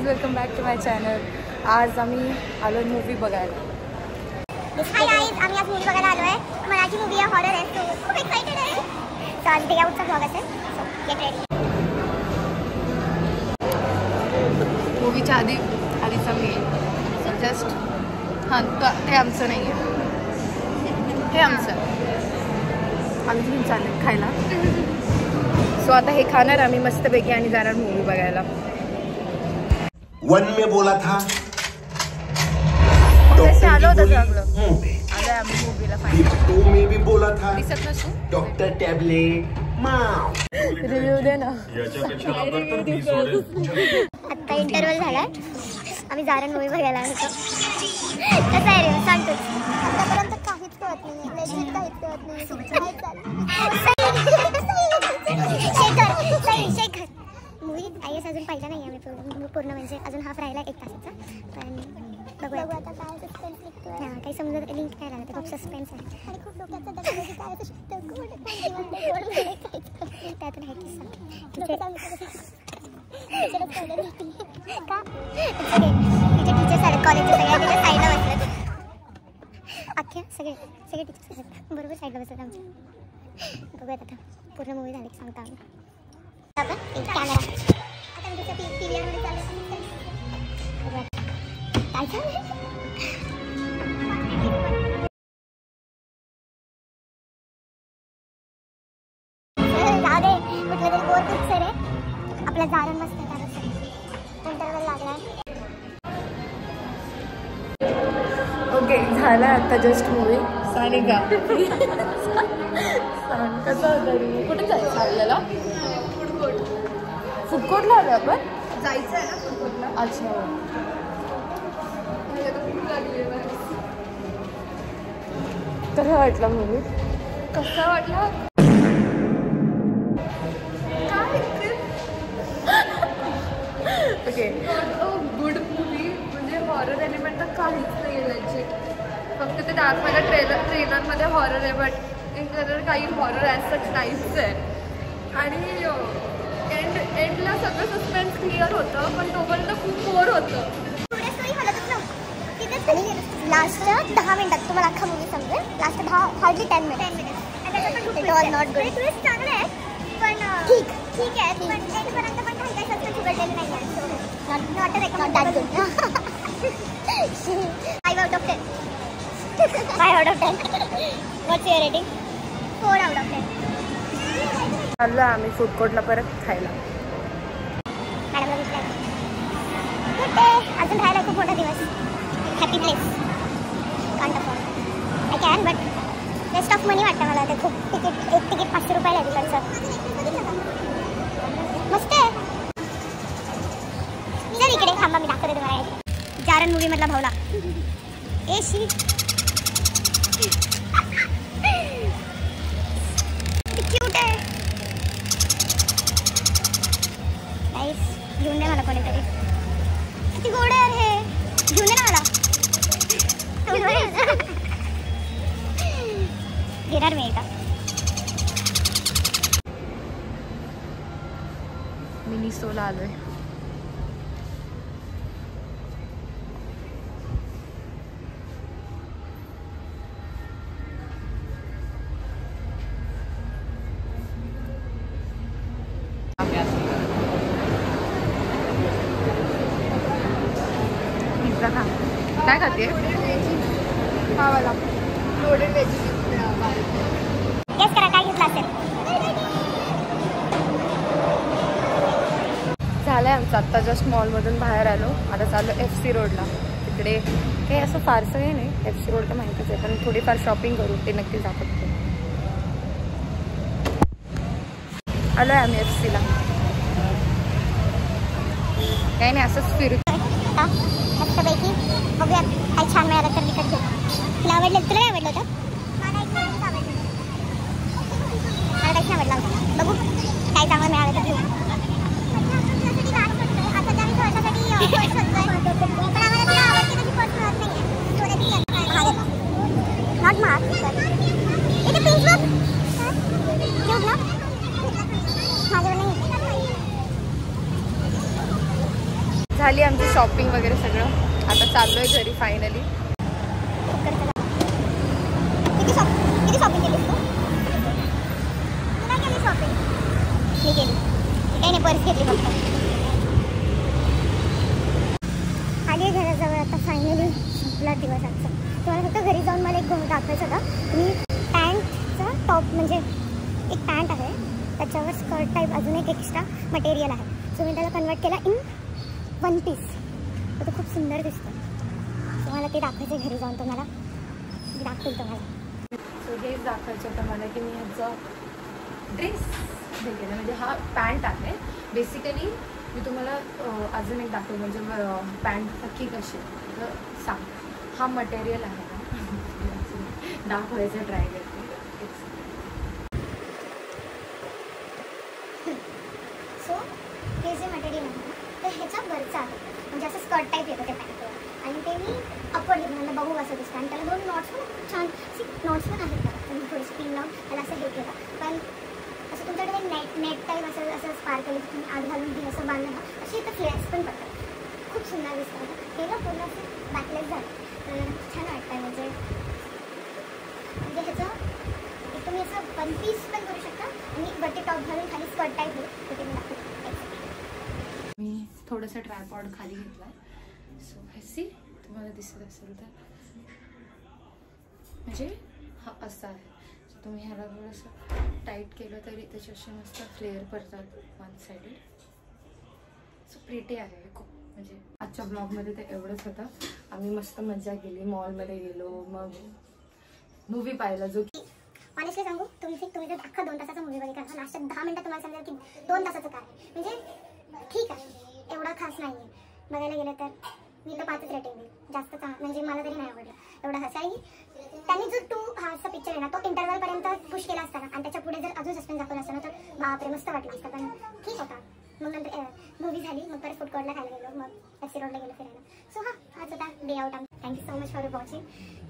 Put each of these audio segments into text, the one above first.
Welcome back to my channel. आज आम्ही आलो मूवी बघायला. हाय गाइस, आम्ही आज मूवी बघायला आलो आहे. मराठी मूवी आहे, हॉरर आहे. तो खूप एक्साइटेड आहे. तर आज डे आउटचा व्लॉग असेल. So get ready. मूवीच्या आधीचा मी जस्ट ते आमचं नाही आहे, हे आमचं. आम्ही घेऊन चालले खायला. सो आता हे खाणार आम्ही मस्तपैकी आणि जाणार मूवी बघायला. वन में बोला था आलो होतं चांगलं. आलोय आम्ही मूवीला फायनली. टू में भी बोला था दिसत नसू. डॉक्टर टॅबलेट रिव्ह्यू दे ना. आता इंटरव्हल झालाय. आम्ही जारण मूवी बघायला आलो होतो. कसं आहे रे सांगतोच. आतापर्यंत काहीच कळत नाही, लेजिट काहीच कळत नाही. शेखर मूवी आय एस अजून पाहिला नाही आम्ही पूर्ण म्हणजे अजून हाफ राहिला 1 तासाचा. पण बघूया आता काय सस्पेन्स निघतोय. हां काही समजत लिंक काय लागतं. खूप सस्पेन्स आहे आणि खूप डोक्याचं दगड काय त्यातून आहे किस्सा तिचे का तिचे टीचर्स आले कॉलेजचे सगळ्या तिच्या साईडला बसले. अख्ख्या सगळे टीचर्स बरोबर साईडला बसतात आमच्या. बघूयात आता पूर्ण मूवी झाली की सांगता आम्ही. कॅमेरा आता मी तिच्या पीव्हीआरमध्ये चालू काय चालू जाऊ दे. कुठलं तरी बोर पिक्चर आहे आपला. जारण मस्त आहे. इंटरव्हल लागलाय. ओके झालं आता जस्ट मूवी. सानिका कसं होतं रे? कुठे जायचं आपल्याला? फूड कोर्टला आलो आपण. जायचं आहे ना फूड कोर्टला. अच्छा कसं वाटलं मूवी? कसं वाटलं? Okay good movie. म्हणजे हॉरर एलिमेंट तर काहीच नाही आहे लेजिट. फक्त ते दाखवायला ट्रेलरमध्ये हॉरर आहे, बट इन जनरल काही हॉरर ॲज सच नाहीच आहे. आणि एंडला सगळं सस्पेन्स क्लिअर होतं, पण तोपर्यंत खूप बोर होतं. लास्ट 10 मिनिटात तुम्हाला अख्खा मूवी समजेल. Last 10 10 minute not good. Twist चांगलं आहे पण ठीक आहे. पण एंडपर्यंत पण काही सस्पेन्स उघडलेलं नाही आहे. Not that good. 5 out of 10. 5 out of 10. What's your rating? 4 out of 10. चाललो आम्ही फूड कोर्टला परत खायला. मॅडमला विचारलं गुड डे. अजून राहिला खूप मोठा दिवस. Happy place can't afford. I can but waste of money वाटतं मला. ते खूप एक तिकीट 500 रुपयाला आहे तिकडचं. मस्त आहे. चल इकडे थांबा मी दाखवते तुम्हाला. जारण मूवी मधला भावला ए शी क्यूट आहे. गाइस घेऊन दे मला कोणीतरी. किती गोड आहे हे. घेऊन दे ना मला. घेणार मी एकदा. मिनी सोला आलोय. पिझ्झा खा. काय खाते? खावाला लोडेड व्हेजी. गेस करा काय घेतलं असेल. झालं आहे आमचं. आत्ता जस्ट मॉलमधून बाहेर आलो. आता चाललो FC रोडला. तिकडे काही असं फारसं हे नाही. FC रोड तर माहितीच आहे, पण थोडीफार शॉपिंग करू. ते नक्कीच दाखवतो. आलो आहे आम्ही FCला. काही नाही असंच फिरू. मस्तपैकी बघूया काही छान मिळालं तर विकत घेऊ. तुला आवडलं? तुला काय आवडलं होतं? मला काहीच आवडलं होतं. बघू काय चांगलं मिळालं तर घेऊ. नॉट मार्क इथे पिंच बघ. क्यूट ना. माझ्यावर नाही. झाली आमची शॉपिंग वगैरे सगळं. आता चाललोय घरी फायनली. किती शॉपिंग केलीस तू? तू नाही केली शॉपिंग? मी केली. काही नाही, पर्स घेतली फक्त. आली घराजवळ आता फायनली. संपला दिवस आजचा. तुम्हाला फक्त घरी जाऊन मला एक गोष्ट दाखवायचं होतं. मी पॅन्टचा टॉप म्हणजे एक पॅन्ट आहे, त्याच्यावर स्कर्ट टाईप अजून एक एक्स्ट्रा मटेरियल आहे. सो मी त्याला कन्वर्ट केला इन वन पीस. तर तो खूप सुंदर दिसतो. तुम्हाला ते दाखवायचं घरी जाऊन. तुम्हाला मी दाखवेल तुम्हाला. सो हेच दाखवायचं होतं मला की मी ह्याचा ड्रेस हे केलं. म्हणजे हा पॅन्ट आहे बेसिकली. मी तुम्हाला अजून एक दाखवेल म्हणजे पॅन्ट नक्की कशी तर सांग. हा मटेरियल आहे ना दाखवायचं ट्राय करते. सो हे जे मटेरियल आहे ना तर ह्याच्या वरचं आहे, म्हणजे असं स्कर्ट टाईप येतं ते पॅन्टवर. आणि ते मी अपवर्ड घेतलं, मला बघू असं दिसतं. आणि त्याला दोन नॉट्स पण छान नॉट्स पण आहेत त्याला. मी थोडी स्पिन लावून त्याला असं हे केलं. पण असं तुमच्याकडे नेट टाईप असं स्पार्कल तुम्ही आत घालून घे असं बांधलं ना, असे इथं फ्लेअर्स पण पडतात. खूप सुंदर दिसतं. हे ना पूर्ण असं बॅकलेस झालं तर छान वाटतं. म्हणजे ह्याचं तुम्ही असं वन पीस पण करू शकता आणि वरती टॉप घालून खाली स्कर्ट टाईप होईल. तर ते मी दाखवते. मी थोडंसं ट्रायपॉड खाली घेतला. सो सी तुम्हाला दिसत असेल तर म्हणजे हा असा आहे. सो तुम्ही ह्याला थोडंसं टाईट केलं तरी त्याचे असे मस्त फ्लेअर पडतात वन साइडेड. सो प्रिटी आहे खूप. म्हणजे आजच्या ब्लॉगमध्ये ते एवढंच होतं. आम्ही मस्त मजा केली, मॉलमध्ये गेलो, मग मूवी पाहिला जो की ऑनेस्टली सांगू तुम्ही जर अख्खा 2 तासाचा मूवी बघितला तर लास्टच्या 10 मिनिटात तुम्हाला समजेल की 2 तासाचं काय. म्हणजे ठीक आहे, एवढा खास नाही आहे. बघायला गेलं तर मी तर 5च रेटिंग देईल. जास्त म्हणजे मला तरी नाही आवडलं एवढा खास. आहे की त्यांनी जो 2 हा असा पिक्चर आहे ना तो इंटरवलपर्यंत पुश केला असता ना आणि त्याच्या पुढे जर अजून सस्पेन्स दाखवला असता ना तर बापरे मस्त वाटलं असतं. पण ठीक होता. मग नंतर मूवी झाली, मग परत फूड कोर्टला खायला गेलो, मग FC रोडला गेलो फिरायला. सो हाच होता day out. Thank you so much for watching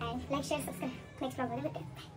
and like share subscribe. Next ब्लॉगमध्ये भेटेल.